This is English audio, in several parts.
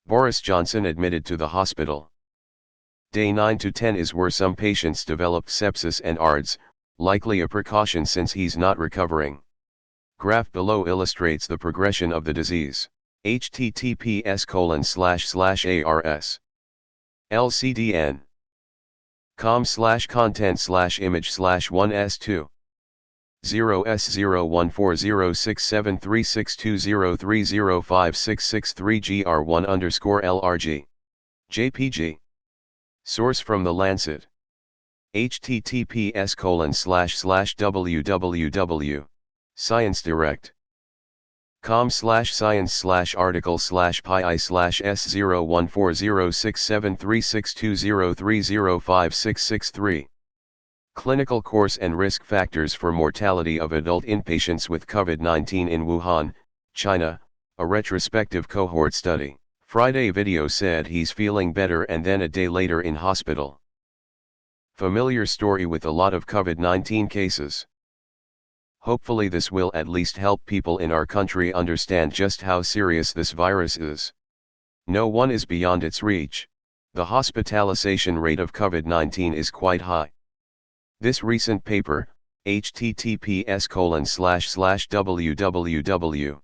Boris Johnson admitted to the hospital. Day 9 to 10 is where some patients developed sepsis and ARDS, likely a precaution since he's not recovering. Graph below illustrates the progression of the disease. https://ars. lcdn. com/content/image/1s2. 0s01406736203056663gr1_lrg. JPG. Source from The Lancet. https://www. ScienceDirect. com/science/article/pi/s0140673620305663. Clinical course and risk factors for mortality of adult inpatients with COVID-19 in Wuhan, China, a retrospective cohort study. Friday video said he's feeling better and then a day later in hospital. Familiar story with a lot of COVID-19 cases. Hopefully this will at least help people in our country understand just how serious this virus is. No one is beyond its reach. The hospitalization rate of COVID-19 is quite high. This recent paper, https://www.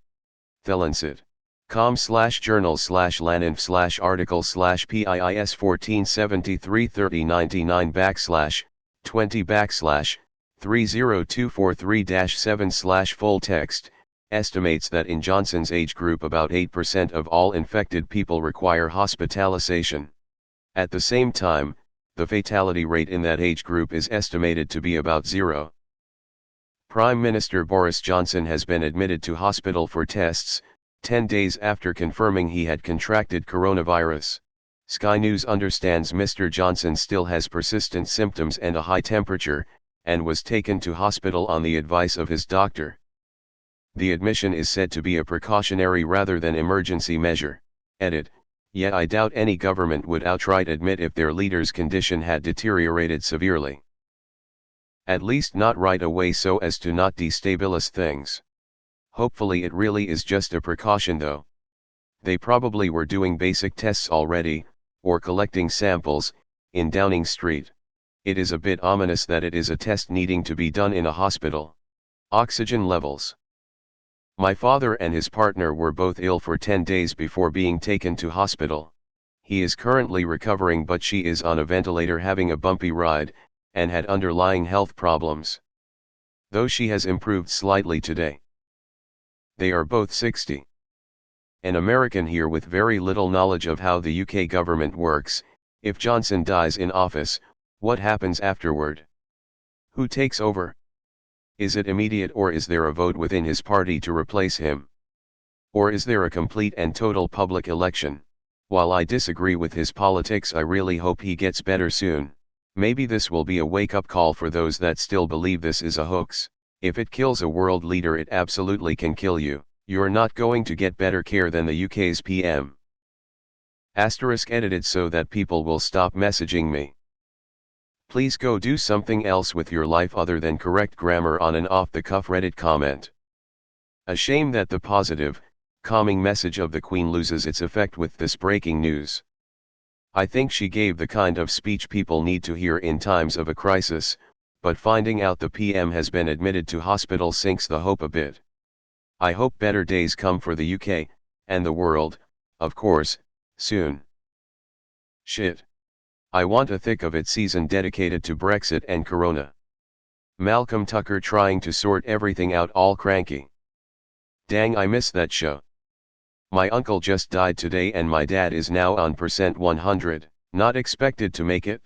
thelanset.com/journal/lanenf/article/PIIS14733099/2023-7/full text, estimates that in Johnson's age group about 8% of all infected people require hospitalization. At the same time, the fatality rate in that age group is estimated to be about 0. Prime Minister Boris Johnson has been admitted to hospital for tests, 10 days after confirming he had contracted coronavirus. Sky News understands Mr. Johnson still has persistent symptoms and a high temperature, and was taken to hospital on the advice of his doctor. The admission is said to be a precautionary rather than emergency measure. Edit. Yet I doubt any government would outright admit if their leader's condition had deteriorated severely. At least not right away so as to not destabilize things. Hopefully it really is just a precaution though. They probably were doing basic tests already, or collecting samples, in Downing Street. It is a bit ominous that it is a test needing to be done in a hospital. Oxygen levels. My father and his partner were both ill for 10 days before being taken to hospital. He is currently recovering but she is on a ventilator having a bumpy ride, and had underlying health problems. Though she has improved slightly today. They are both 60. An American here with very little knowledge of how the UK government works. If Johnson dies in office, what happens afterward? Who takes over? Is it immediate or is there a vote within his party to replace him? Or is there a complete and total public election? While I disagree with his politics, I really hope he gets better soon. Maybe this will be a wake-up call for those that still believe this is a hoax. If it kills a world leader, it absolutely can kill you. You're not going to get better care than the UK's PM. Asterisk edited so that people will stop messaging me. Please go do something else with your life other than correct grammar on an off-the-cuff Reddit comment. A shame that the positive, calming message of the Queen loses its effect with this breaking news. I think she gave the kind of speech people need to hear in times of a crisis, but finding out the PM has been admitted to hospital sinks the hope a bit. I hope better days come for the UK, and the world, of course, soon. Shit. I want a thick of it season dedicated to Brexit and Corona. Malcolm Tucker trying to sort everything out all cranky. Dang, I miss that show. My uncle just died today and my dad is now on %100, not expected to make it.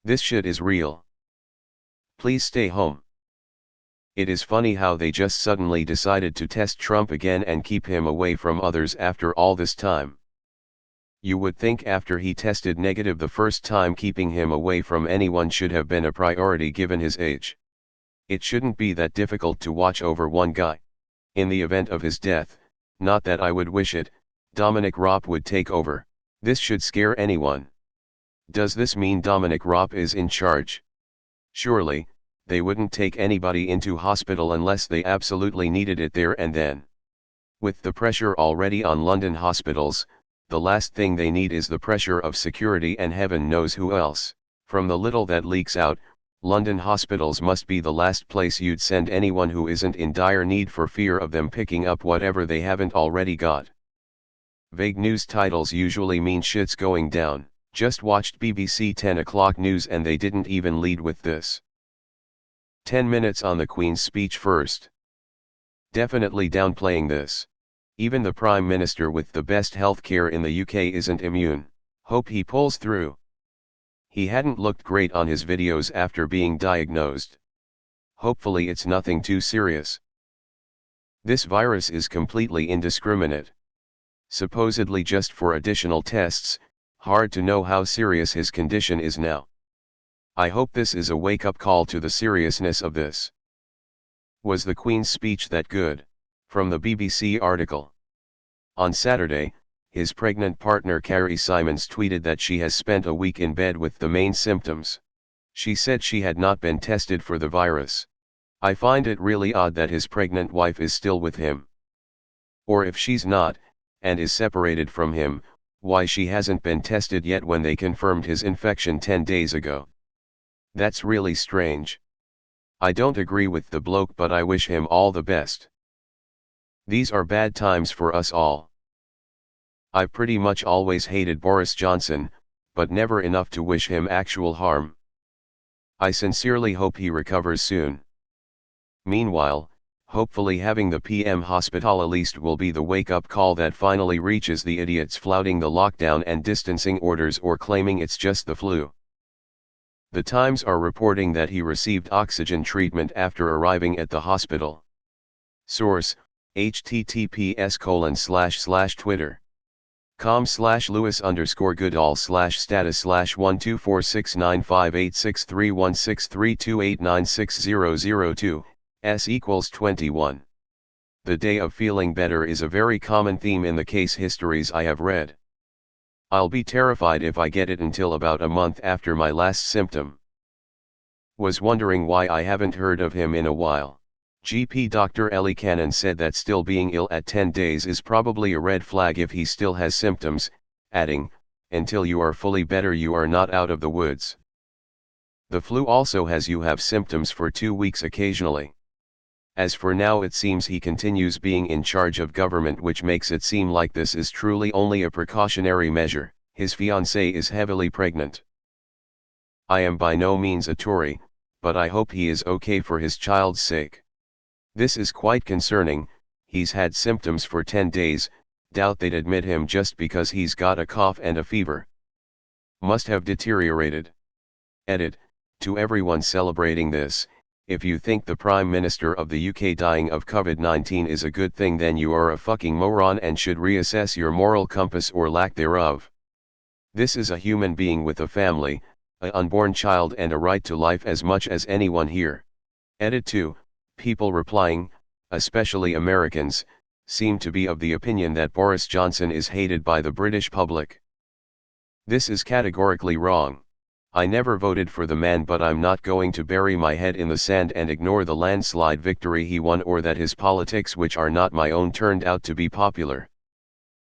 This shit is real. Please stay home. It is funny how they just suddenly decided to test Trump again and keep him away from others after all this time. You would think after he tested negative the first time, keeping him away from anyone should have been a priority given his age. It shouldn't be that difficult to watch over one guy. In the event of his death, not that I would wish it, Dominic Raab would take over. This should scare anyone. Does this mean Dominic Raab is in charge? Surely, they wouldn't take anybody into hospital unless they absolutely needed it there and then. With the pressure already on London hospitals, the last thing they need is the pressure of security and heaven knows who else. From the little that leaks out, London hospitals must be the last place you'd send anyone who isn't in dire need for fear of them picking up whatever they haven't already got. Vague news titles usually mean shit's going down. Just watched BBC 10 o'clock news and they didn't even lead with this. 10 minutes on the Queen's speech first. Definitely downplaying this. Even the Prime Minister with the best healthcare in the UK isn't immune. Hope he pulls through. He hadn't looked great on his videos after being diagnosed. Hopefully it's nothing too serious. This virus is completely indiscriminate. Supposedly just for additional tests, hard to know how serious his condition is now. I hope this is a wake-up call to the seriousness of this. Was the Queen's speech that good? From the BBC article. On Saturday, his pregnant partner Carrie Simons tweeted that she has spent a week in bed with the main symptoms. She said she had not been tested for the virus. I find it really odd that his pregnant wife is still with him. Or if she's not, and is separated from him, why she hasn't been tested yet when they confirmed his infection 10 days ago. That's really strange. I don't agree with the bloke, but I wish him all the best. These are bad times for us all. I've pretty much always hated Boris Johnson, but never enough to wish him actual harm. I sincerely hope he recovers soon. Meanwhile, hopefully having the PM hospitalist will be the wake-up call that finally reaches the idiots flouting the lockdown and distancing orders or claiming it's just the flu. The Times are reporting that he received oxygen treatment after arriving at the hospital. Source: https://Lewis_Goodall/status/1246958631632896002 s=21. The day of feeling better is a very common theme in the case histories I have read. I'll be terrified if I get it until about a month after my last symptom. Was wondering why I haven't heard of him in a while. GP Dr. Ellie Cannon said that still being ill at 10 days is probably a red flag if he still has symptoms, adding, "Until you are fully better you are not out of the woods." The flu also has you have symptoms for 2 weeks occasionally. As for now it seems he continues being in charge of government, which makes it seem like this is truly only a precautionary measure. His fiancée is heavily pregnant. I am by no means a Tory, but I hope he is okay for his child's sake. This is quite concerning. He's had symptoms for 10 days, doubt they'd admit him just because he's got a cough and a fever. Must have deteriorated. Edit: to everyone celebrating this, if you think the Prime Minister of the UK dying of COVID-19 is a good thing, then you are a fucking moron and should reassess your moral compass or lack thereof. This is a human being with a family, an unborn child and a right to life as much as anyone here. Edit 2, people replying, especially Americans, seem to be of the opinion that Boris Johnson is hated by the British public. This is categorically wrong. I never voted for the man, but I'm not going to bury my head in the sand and ignore the landslide victory he won, or that his politics, which are not my own, turned out to be popular.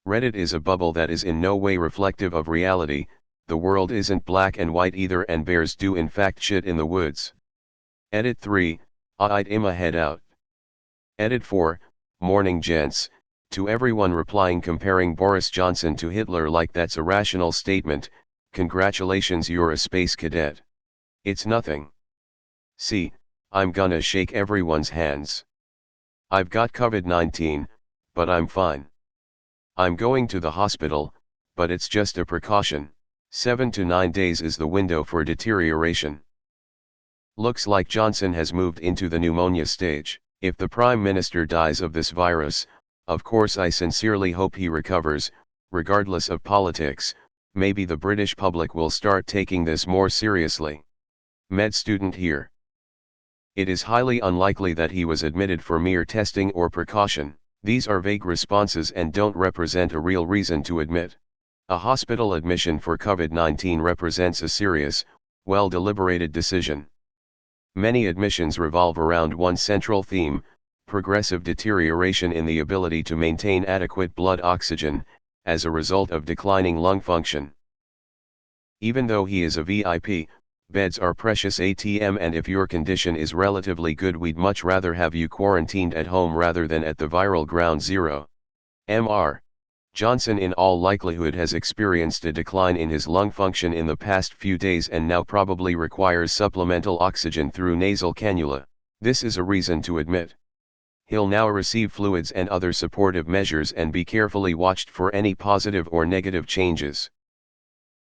Reddit is a bubble that is in no way reflective of reality. The world isn't black and white either, and bears do in fact shit in the woods. Edit 3, I'd Imma head out. Edit 4, morning gents, to everyone replying comparing Boris Johnson to Hitler like that's a rational statement. Congratulations, you're a space cadet. It's nothing. See, I'm gonna shake everyone's hands. I've got COVID-19, but I'm fine. I'm going to the hospital, but it's just a precaution. 7 to 9 days is the window for deterioration. Looks like Johnson has moved into the pneumonia stage. If the Prime Minister dies of this virus, of course I sincerely hope he recovers, regardless of politics. Maybe the British public will start taking this more seriously. Med student here. It is highly unlikely that he was admitted for mere testing or precaution. These are vague responses and don't represent a real reason to admit. A hospital admission for COVID-19 represents a serious, well-deliberated decision. Many admissions revolve around one central theme: progressive deterioration in the ability to maintain adequate blood oxygen, as a result of declining lung function. Even though he is a VIP, beds are precious ATM, and if your condition is relatively good, we'd much rather have you quarantined at home rather than at the viral ground zero. Mr. Johnson in all likelihood has experienced a decline in his lung function in the past few days and now probably requires supplemental oxygen through nasal cannula. This is a reason to admit. He'll now receive fluids and other supportive measures and be carefully watched for any positive or negative changes.